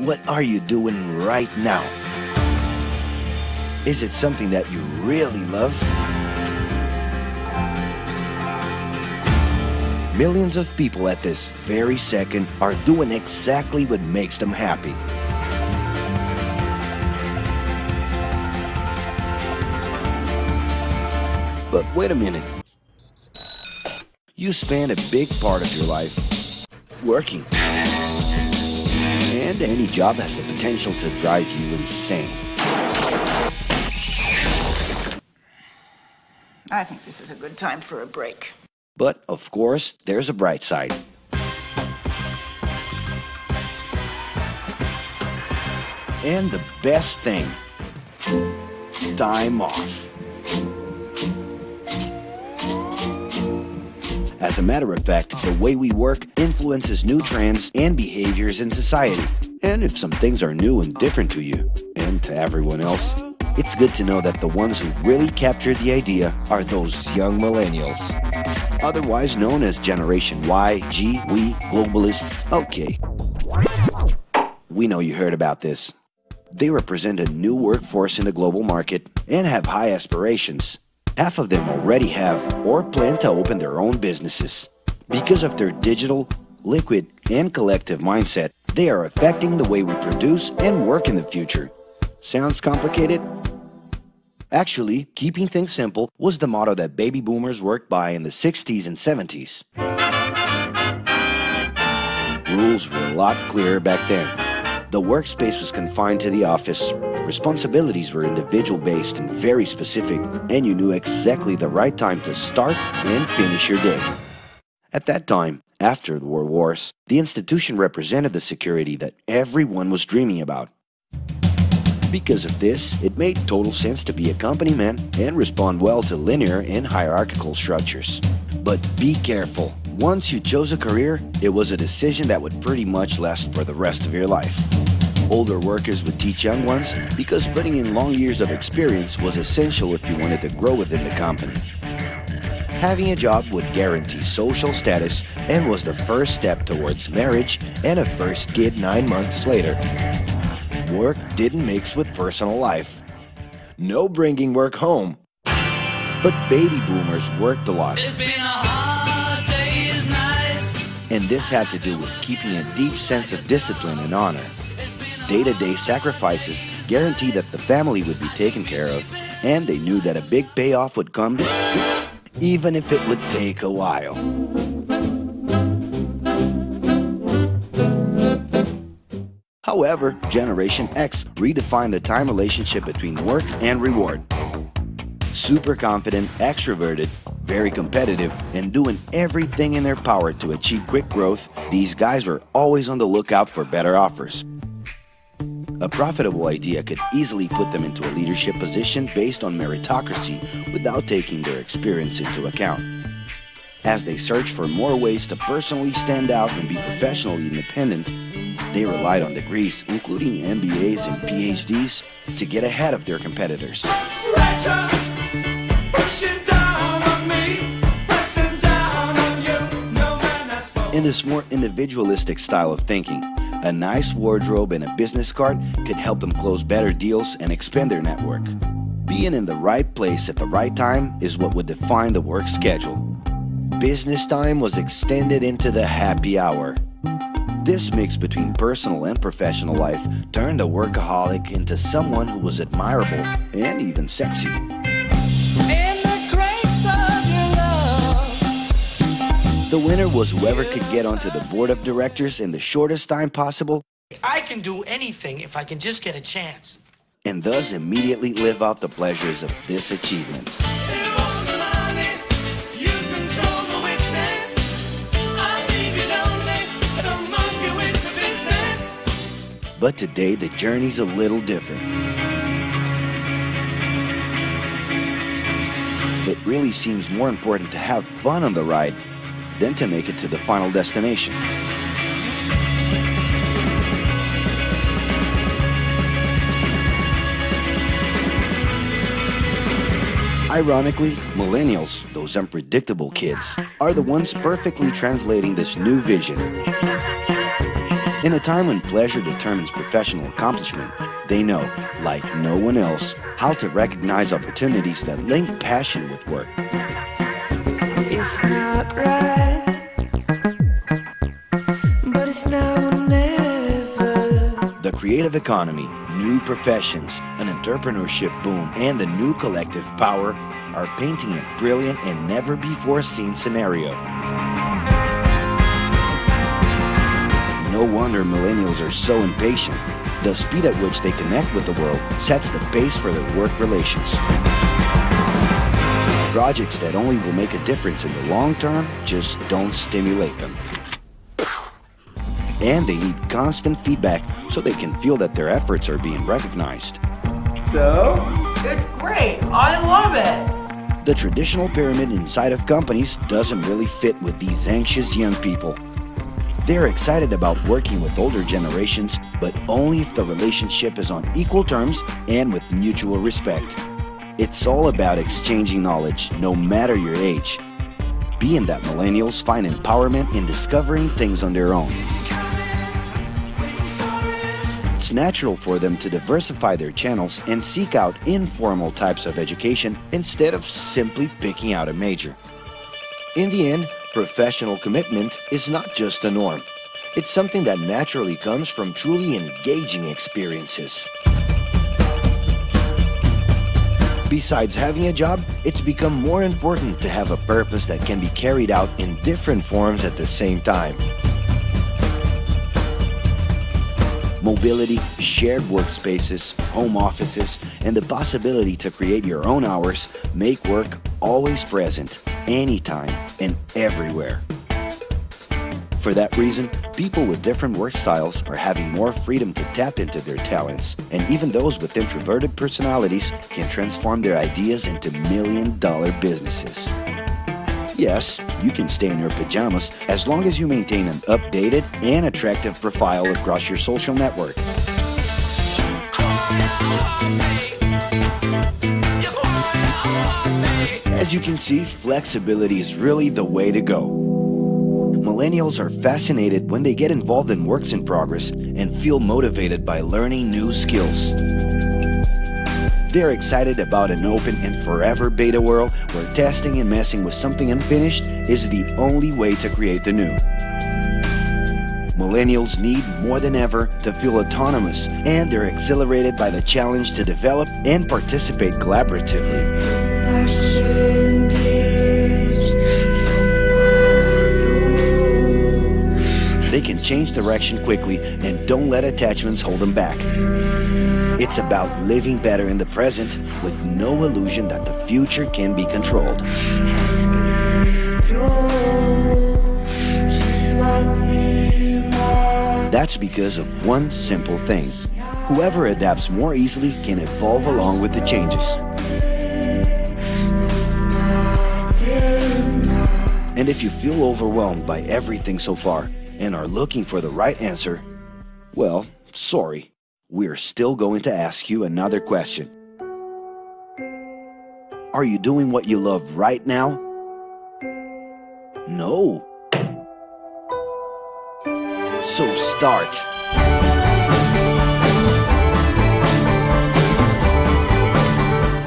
What are you doing right now? Is it something that you really love? Millions of people at this very second are doing exactly what makes them happy. But wait a minute. You spend a big part of your life working. And any job has the potential to drive you insane. I think this is a good time for a break. But, of course, there's a bright side. And the best thing, time off. As a matter of fact, the way we work influences new trends and behaviors in society. And if some things are new and different to you, and to everyone else, it's good to know that the ones who really captured the idea are those young millennials. Otherwise known as Generation Y, G, we, globalists. Okay. We know you heard about this. They represent a new workforce in the global market and have high aspirations. Half of them already have or plan to open their own businesses. Because of their digital, liquid, and collective mindset, they are affecting the way we produce and work in the future. Sounds complicated? Actually, keeping things simple was the motto that baby boomers worked by in the 60s and 70s. Rules were a lot clearer back then. The workspace was confined to the office. Responsibilities were individual-based and very specific, and you knew exactly the right time to start and finish your day. At that time, after the World Wars, the institution represented the security that everyone was dreaming about. Because of this, it made total sense to be a company man and respond well to linear and hierarchical structures. But be careful. Once you chose a career, it was a decision that would pretty much last for the rest of your life. Older workers would teach young ones because putting in long years of experience was essential if you wanted to grow within the company. Having a job would guarantee social status and was the first step towards marriage and a first kid 9 months later. Work didn't mix with personal life. No bringing work home. But baby boomers worked a lot. It's been a hard day's night. And this had to do with keeping a deep sense of discipline and honor. Day-to-day sacrifices guaranteed that the family would be taken care of, and they knew that a big payoff would come, even if it would take a while. However, Generation X redefined the time relationship between work and reward. Super confident, extroverted, very competitive, and doing everything in their power to achieve quick growth, these guys were always on the lookout for better offers. A profitable idea could easily put them into a leadership position based on meritocracy without taking their experience into account. As they searched for more ways to personally stand out and be professionally independent, they relied on degrees, including MBAs and PhDs, to get ahead of their competitors. Pressure, pushing down on me, pressing down on you. No man has spoken. In this more individualistic style of thinking, a nice wardrobe and a business card could help them close better deals and expand their network. Being in the right place at the right time is what would define the work schedule. Business time was extended into the happy hour. This mix between personal and professional life turned a workaholic into someone who was admirable and even sexy. In the grace of your love. The winner was whoever could get onto the board of directors in the shortest time possible, I can do anything if I can just get a chance. and thus immediately live out the pleasures of this achievement. But today, the journey's a little different. It really seems more important to have fun on the ride than to make it to the final destination. Ironically, millennials, those unpredictable kids, are the ones perfectly translating this new vision. In a time when pleasure determines professional accomplishment, they know, like no one else, how to recognize opportunities that link passion with work. It's not right, but it's now or never. The creative economy, new professions, an entrepreneurship boom, and the new collective power are painting a brilliant and never-before-seen scenario. No wonder millennials are so impatient. The speed at which they connect with the world sets the pace for their work relations. Projects that only will make a difference in the long term just don't stimulate them. And they need constant feedback so they can feel that their efforts are being recognized. So? It's great. I love it. The traditional pyramid inside of companies doesn't really fit with these anxious young people. They're excited about working with older generations, but only if the relationship is on equal terms and with mutual respect. It's all about exchanging knowledge, no matter your age. Being that millennials find empowerment in discovering things on their own. It's natural for them to diversify their channels and seek out informal types of education instead of simply picking out a major. In the end, professional commitment is not just a norm. It's something that naturally comes from truly engaging experiences. Besides having a job, it's become more important to have a purpose that can be carried out in different forms at the same time. Mobility, shared workspaces, home offices, and the possibility to create your own hours make work always present, anytime and everywhere. For that reason, people with different work styles are having more freedom to tap into their talents, and even those with introverted personalities can transform their ideas into million-dollar businesses. Yes, you can stay in your pajamas as long as you maintain an updated and attractive profile across your social network. As you can see, flexibility is really the way to go. Millennials are fascinated when they get involved in works in progress and feel motivated by learning new skills. They're excited about an open and forever beta world where testing and messing with something unfinished is the only way to create the new. Millennials need more than ever to feel autonomous, and they're exhilarated by the challenge to develop and participate collaboratively. They can change direction quickly and don't let attachments hold them back. It's about living better in the present with no illusion that the future can be controlled. That's because of one simple thing. Whoever adapts more easily can evolve along with the changes. And if you feel overwhelmed by everything so far and are looking for the right answer, well, sorry. We're still going to ask you another question. Are you doing what you love right now? No. So start.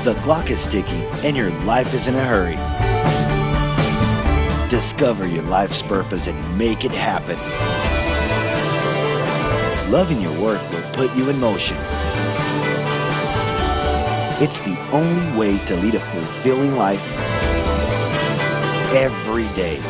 The clock is ticking and your life is in a hurry. Discover your life's purpose and make it happen. Loving your work will put you in motion. It's the only way to lead a fulfilling life every day.